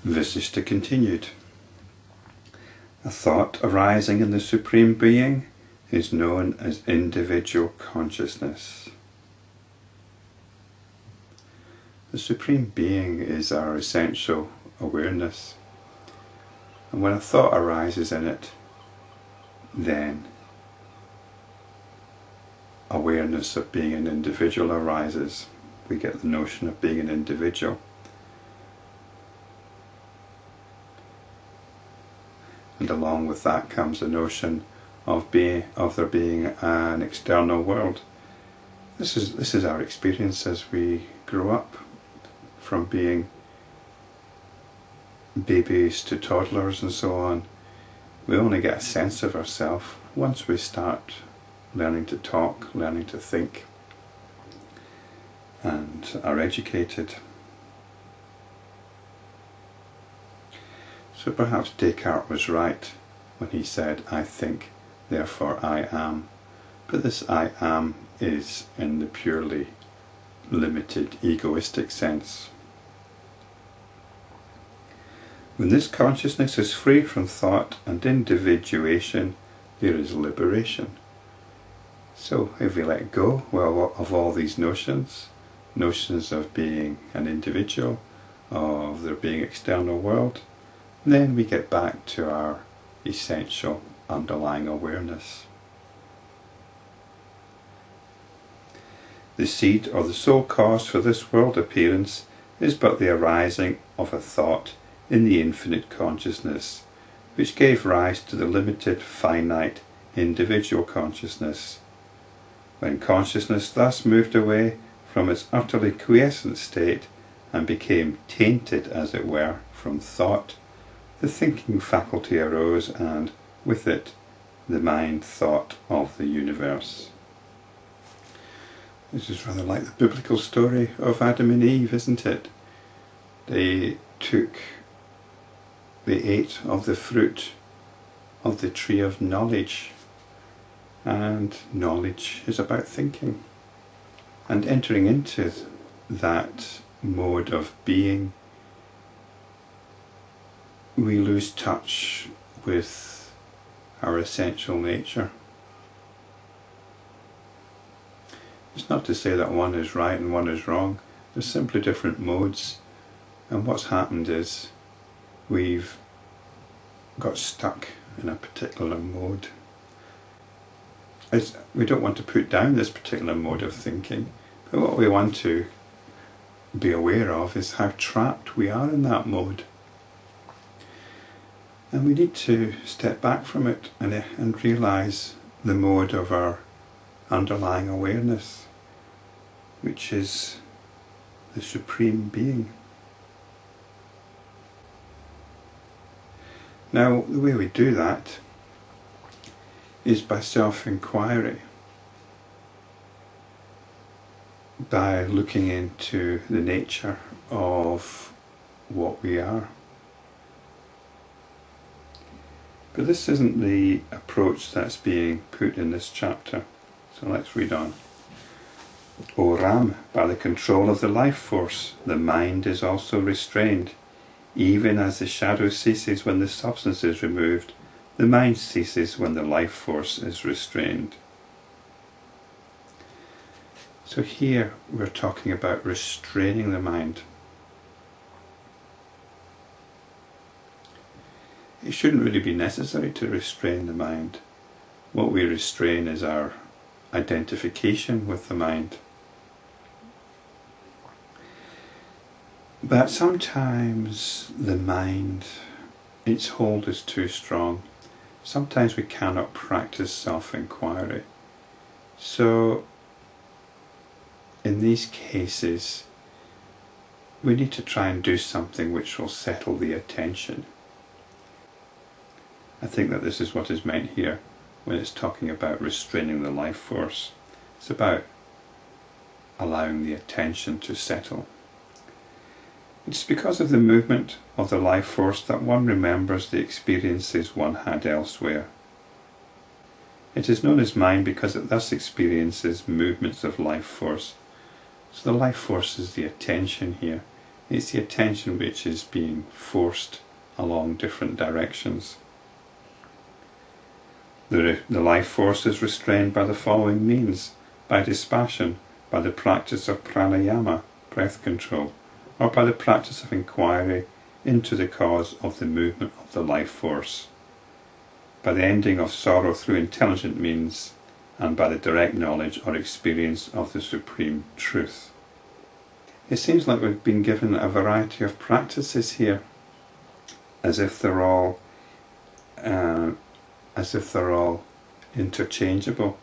Vasishta continued. A thought arising in the Supreme Being is known as individual consciousness. The Supreme Being is our essential awareness, and when a thought arises in it, then awareness of being an individual arises. We get the notion of being an individual. And along with that comes the notion of there being an external world. This is our experience as we grow up, from being babies to toddlers and so on. We only get a sense of ourselves once we start learning to talk, learning to think, and are educated. So perhaps Descartes was right when he said, "I think, therefore I am." But this I am is in the purely limited egoistic sense. When this consciousness is free from thought and individuation, there is liberation. So if we let go, well, of all these notions of being an individual, of there being external world, then we get back to our essential underlying awareness. The seed or the sole cause for this world appearance is but the arising of a thought in the infinite consciousness, which gave rise to the limited, finite, individual consciousness. When consciousness thus moved away from its utterly quiescent state and became tainted, as it were, from thought, the thinking faculty arose, and with it the mind thought of the universe. This is rather like the biblical story of Adam and Eve, isn't it? They ate of the fruit of the tree of knowledge, and knowledge is about thinking. And entering into that mode of being, we lose touch with our essential nature. It's not to say that one is right and one is wrong. There's simply different modes. And what's happened is we've got stuck in a particular mode. We don't want to put down this particular mode of thinking, but what we want to be aware of is how trapped we are in that mode. And we need to step back from it and realise the mode of our underlying awareness, which is the Supreme Being. Now, the way we do that is by self-enquiry, by looking into the nature of what we are. But this isn't the approach that's being put in this chapter, so let's read on. O Ram, by the control of the life force, the mind is also restrained. Even as the shadow ceases when the substance is removed, the mind ceases when the life force is restrained. So here we're talking about restraining the mind. It shouldn't really be necessary to restrain the mind. What we restrain is our identification with the mind. But sometimes the mind, its hold is too strong. Sometimes we cannot practice self-enquiry. So in these cases, we need to try and do something which will settle the attention. I think that this is what is meant here when it's talking about restraining the life force. It's about allowing the attention to settle. It's because of the movement of the life force that one remembers the experiences one had elsewhere. It is known as mind because it thus experiences movements of life force. So the life force is the attention here. It's the attention which is being forced along different directions. The life force is restrained by the following means: by dispassion, by the practice of pranayama, breath control, or by the practice of inquiry into the cause of the movement of the life force, by the ending of sorrow through intelligent means, and by the direct knowledge or experience of the supreme truth. It seems like we've been given a variety of practices here, as if they're all interchangeable.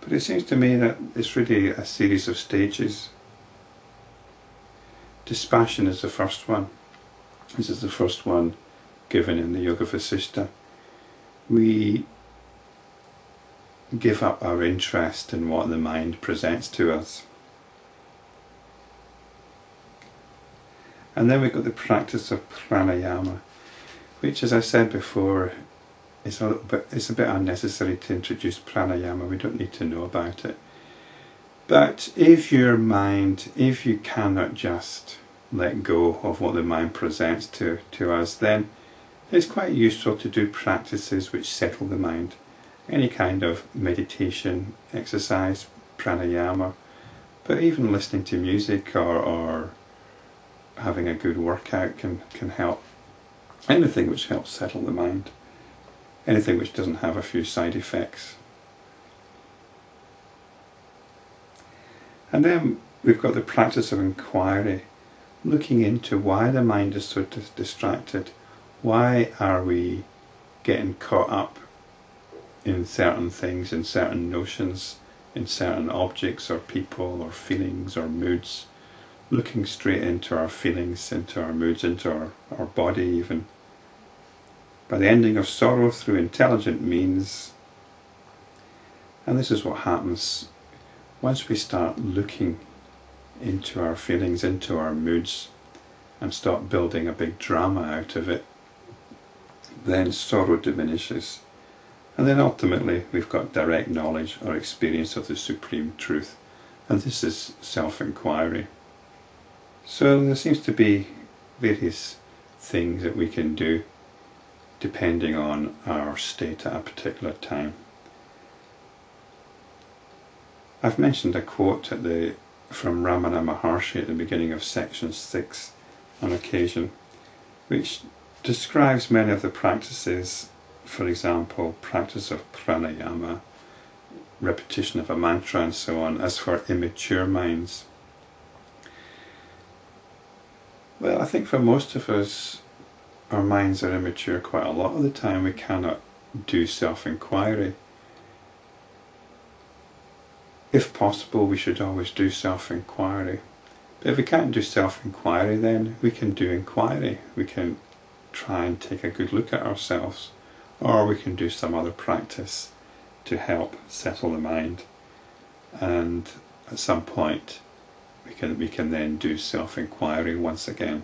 But it seems to me that it's really a series of stages. Dispassion is the first one. This is the first one given in the Yoga Vasishta. We give up our interest in what the mind presents to us. And then we've got the practice of pranayama, which, as I said before, it's a bit unnecessary to introduce pranayama. We don't need to know about it. But if you cannot just let go of what the mind presents to us, then it's quite useful to do practices which settle the mind. Any kind of meditation, exercise, pranayama, but even listening to music or having a good workout can help. Anything which helps settle the mind. Anything which doesn't have a few side effects. And then we've got the practice of inquiry, looking into why the mind is so distracted. Why are we getting caught up in certain things, in certain notions, in certain objects or people or feelings or moods? Looking straight into our feelings, into our moods, into our body even. By the ending of sorrow through intelligent means. And this is what happens once we start looking into our feelings, into our moods, and start building a big drama out of it. Then sorrow diminishes. And then ultimately we've got direct knowledge or experience of the supreme truth. And this is self-enquiry. So there seems to be various things that we can do depending on our state at a particular time. I've mentioned a quote from Ramana Maharshi at the beginning of section 6 on occasion, which describes many of the practices, for example, practice of pranayama, repetition of a mantra and so on, as for immature minds. Well, I think for most of us, our minds are immature quite a lot of the time. We cannot do self-enquiry. If possible, we should always do self-enquiry. But if we can't do self-enquiry, then we can do inquiry. We can try and take a good look at ourselves, or we can do some other practice to help settle the mind. And at some point, we can then do self-enquiry once again.